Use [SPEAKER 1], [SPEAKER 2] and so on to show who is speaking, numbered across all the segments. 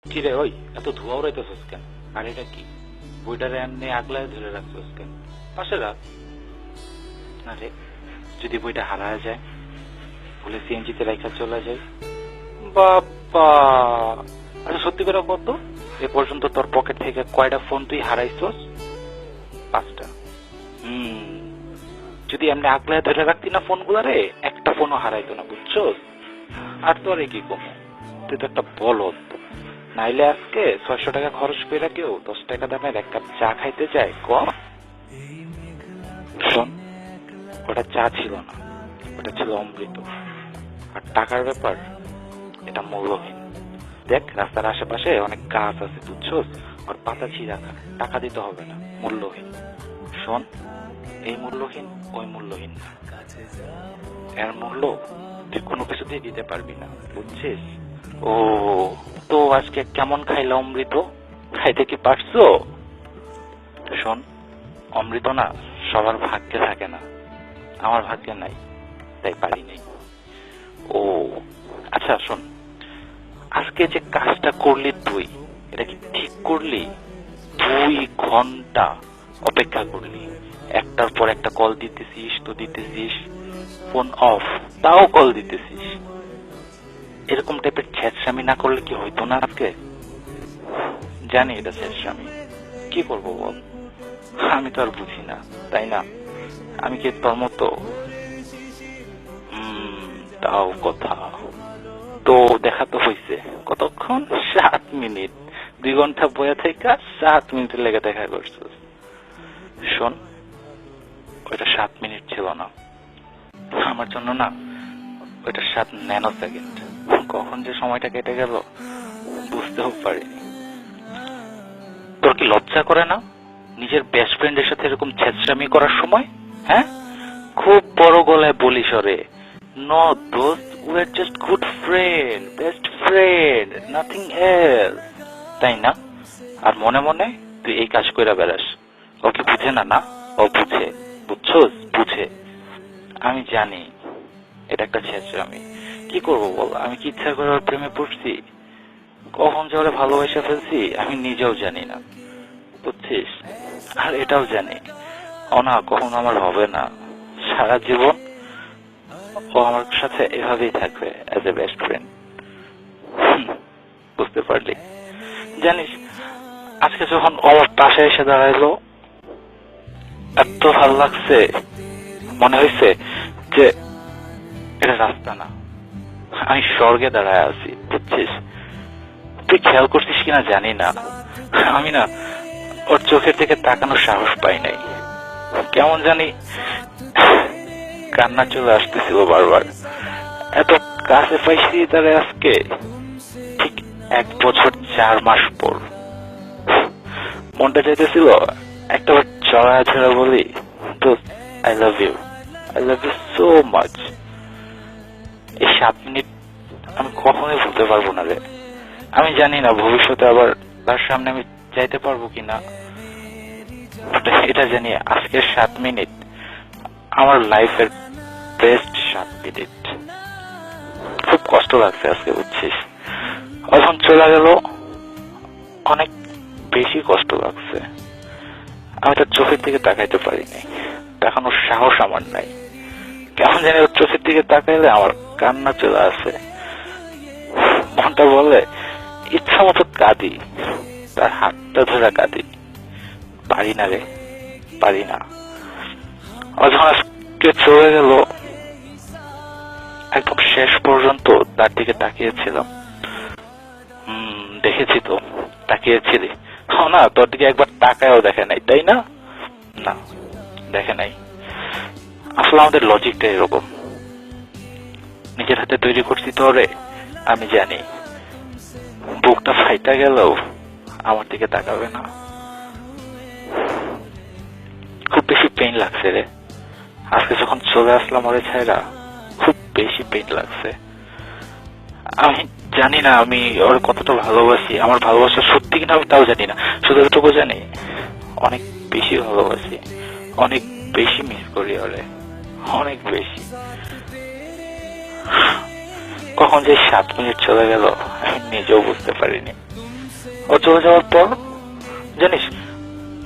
[SPEAKER 1] কি রে ওই এত ধোয়া উড়াইতেছস কেন? আর এটা কি বইটারে এমনি আগলায় ধরে রাখছস কেন? পাশে রাখ। আরে যদি বইটা হারায় যায়, ভুলে সিএনজিতে রাখা চলে যায়? বাবা, আচ্ছা সত্যি করে কত এ পর্যন্ত তোর পকেট থেকে কয়টা ফোন তুই হারাইছস? 5টা। যদি এমনি আগলায় ধরে রাখতি না ফোনগুলারে, একটা ফোনও হারাইতো না, বুঝছস? আর তোরে কি কমো, তুই তো একটা বলদ। নাইলে আজকে 600 টাকা খরচ করে কেউ 10 টাকা দামের এক কাপ চা খাইতে যায় কম? শোন, ওটা চা ছিল না, ওটা ছিল অমৃত। আর টাকার ব্যাপার, এটা মূল্যহীন। দেখ রাস্তার আশেপাশে অনেক গাছ আছে, বুঝছস? আর পাতা ছিঁড়া খা, টাকা দিতে হবে না, মূল্যহীন। শোন, এই মূল্যহীন ওই মূল্যহীন না, এর মূল্য তুই কোনো কিছুতেই দিতে পারবি না, বুঝছিস? ও, তো আজকে কেমন খাইলা অমৃত? খাইতে কি পারছো? শোন, অমৃত না সবার ভাগ্যে থাকে না, আমার ভাগ্যে নাই, তাই পারি নাই। ও আচ্ছা শোন, আজকে যে কাজটা করলি তুই, এটা কি ঠিক করলি? 2 ঘন্টা অপেক্ষা করলি, একটার পর একটা কল দিতেছিস তো দিতেছিস, ফোন অফ, তাও কল দিতেছিস। এরকম টাইপের ছেঁচড়ামি না করলে কি হইতো না আজকে? জানি এটা ছেঁচড়ামি, কি করবো বল? আমি তো আর বুঝি না, তাই না? আমি কি তোর মতো? তাও কথা। তো দেখা তো হয়েছে, কতক্ষণ? 7 মিনিট। 2 ঘন্টা বয়ে থেকে 7 মিনিটের লেগে দেখা করছো। শোন, ওইটা 7 মিনিট ছিল না আমার জন্য, না ওইটা 7 ন্যানো সেকেন্ড। কখন যে সময়টা কেটে গেল বুঝতেও পারিনি। তোর কি লজ্জা করে না নিজের বেস্ট ফ্রেন্ডের সাথে এরকম ছেঁচড়ামি করার সময়? হ্যাঁ, খুব বড় গলায় বলিস রে, নো দোস্ত, we are just good friend, best friend, nothing else, তাই না? আর মনে মনে তুই এই কাজ কইরা বেড়াস। ও কি বুঝে না? না, ও বুঝে, বুঝছস? বুঝে। আমি জানি এটা একটা ছেঁচড়ামি, কি করবো বল? আমি কি ইচ্ছা করে ওর প্রেমে পড়ছি? কখন যে ওরে ভালোবাসা ফেলছি আমি নিজেও জানি না, বুঝছিস? আর এটাও জানি ও না কখনো আমার হবে না, সারা জীবন ও আমার সাথে এভাবেই থাকবে অ্যাজ এ বেস্ট ফ্রেন্ড। বুঝতে পারলি? জানিস, আজকে যখন ও আমার পাশে এসে দাঁড়াইলো, এত ভালো লাগছে, মনে হয়েছে যে এটা রাস্তা না, আমি স্বর্গে দাঁড়ায় আছি, বুঝছিস? তুই খেয়াল করছিস কিনা জানি না, আমি না ওর চোখের দিকে তাকানোর সাহস পাই নাই। কেমন জানি কান্না চলে আসতেছিল বারবার। এত কাছে পাইছি তারে আজকে, ঠিক 1 বছর 4 মাস পর। মনটা চাইতেছিল একটাবার চড়া ছড়া বলি, দোস্ত I love you, I love you so much. এই 7 মিনিট আমি কখনোই ভুলতে পারবো না রে। আমি জানি না ভবিষ্যতে আবার তার সামনে আমি চাইতে পারবো কিনা, এটা জানি আজকের 7 মিনিট আমার লাইফের বেস্ট 7 মিনিট। খুব কষ্ট লাগছে আজকে, বুঝছিস? এখন চলে গেল, অনেক বেশি কষ্ট লাগছে। আমি তার চোখের দিকে তাকাইতে পারিনি, তাকানোর সাহস আমার নাই। কেমন জানি ওর চোখের দিকে তাকাইলে আমার কান্না চলে আসে। মনটা বলে ইচ্ছা মতো কাঁদি, তার হাতটা ধরে কাঁদি। পারি না রে, পারি না। যখন আজকে চলে গেল, একদম শেষ পর্যন্ত তার দিকে তাকিয়েছিলাম। দেখেছি তো, তাকিয়েছিলি না? তোর দিকে একবার তাকায়ও দেখে নাই, তাই না? না, দেখে নাই। আসলে আমাদের লজিকটা এরকম, নিজের হাতে তৈরি করছি তো রে। আমি জানি বুকটা ফাইটা গেলেও আমার দিকে তাকাবে না। খুব বেশি পেইন লাগছে রে আজকে যখন চলে আসলাম ওরে ছাইরা, খুব বেশি পেইন লাগছে। আমি জানি না আমি ওর কতটা ভালোবাসি, আমার ভালোবাসা সত্যি কিনা আমি তাও জানি না, শুধু এটুকু জানি অনেক বেশি ভালোবাসি, অনেক বেশি মিস করি ওরে, অনেক বেশি। কখন যে 7 মিনিট চলে গেল আমি নিজেও বুঝতে পারিনি। ও চলে যাওয়ার পর জানিস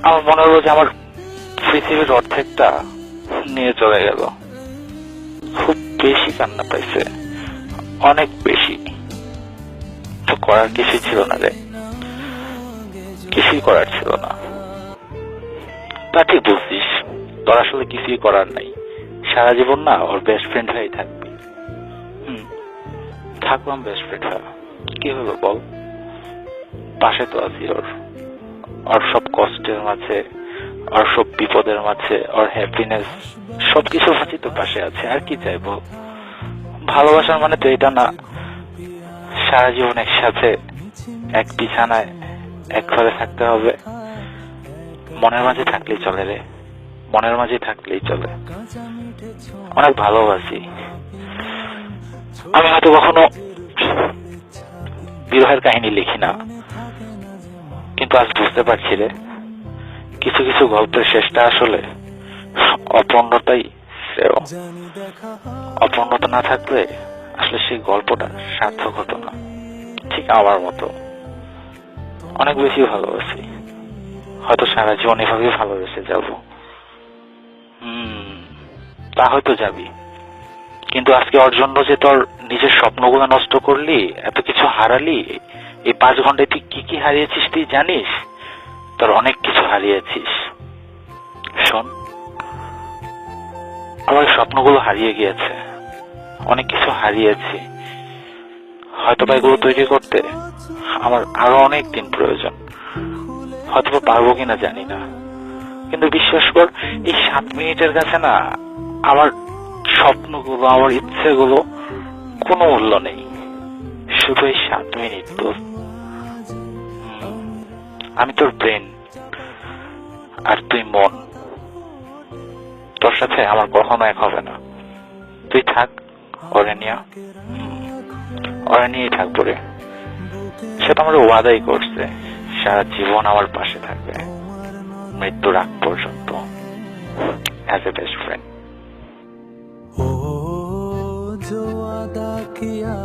[SPEAKER 1] আমার মনে হলো যে আমার পৃথিবীর অর্ধেকটা নিয়ে চলে গেল। খুব বেশি কান্না পাইছে, অনেক বেশি। তো করার কিছুই ছিল না রে, কিছুই করার ছিল না। তা ঠিক বলছিস, তোর আসলে কিছুই করার নাই। সারা জীবন না ওর বেস্ট ফ্রেন্ড হয়েই থাকবি। থাকলাম বেস্ট ফ্রেন্ড হয়ে, কি হলো বল? পাশে তো আছি ওর, ওর সব কষ্টের মাঝে, ওর সব বিপদের মাঝে, ওর হ্যাপিনেস সবকিছু মাঝে তো পাশে আছে। আর কি চাইবো? ভালোবাসার মানে তো এটা না সারা জীবন একসাথে এক বিছানায় এক ঘরে থাকতে হবে। মনের মাঝে থাকলেই চলে রে, মনের মাঝে থাকলেই চলে। অনেক ভালোবাসি। আমি হয়তো কখনো বিরহের কাহিনী লিখি না, কিন্তু আজ বুঝতে পারছি রে, কিছু কিছু গল্পের শেষটা আসলে অপূর্ণতাই শ্রেয়। অপূর্ণতা না থাকলে আসলে সেই গল্পটা সার্থক হতো না। ঠিক আমার মতো অনেক বেশি ভালোবাসি, হয়তো সারা জীবন এভাবেই ভালোবেসে যাব। তা হয়তো যাবি, কিন্তু আজকে ওর জন্য যে তোর নিজের স্বপ্নগুলো নষ্ট করলি, এত কিছু হারালি, এই 5 ঘন্টায় তুই কি কি হারিয়েছিস তুই জানিস? তোর অনেক কিছু হারিয়েছিস। শোন, আমার স্বপ্নগুলো হারিয়ে গিয়েছে, অনেক কিছু হারিয়েছি। হয়তো বা এগুলো তৈরি করতে আমার আরো অনেক দিন প্রয়োজন, হয়তো পারবো কিনা জানি না। কিন্তু বিশ্বাস কর, এই 7 মিনিটের কাছে না আমার স্বপ্নগুলো, আমার ইচ্ছেগুলো কোনো মূল্য নেই। শুধু এই 7 মিনিট। তো আমি তোর ব্রেন আর তুই মন, তোর সাথে আমার কখনো এক হবে না। তুই থাক ওরে নিয়ে, ওরে নিয়েই থাকবো রে। সে তো আমার ওয়াদাই করছে সারা জীবন আমার পাশে থাকবে, মৃত্যুর আগ পর্যন্ত, অ্যাজ এ বেস্ট ফ্রেন্ড।
[SPEAKER 2] जो वादा किया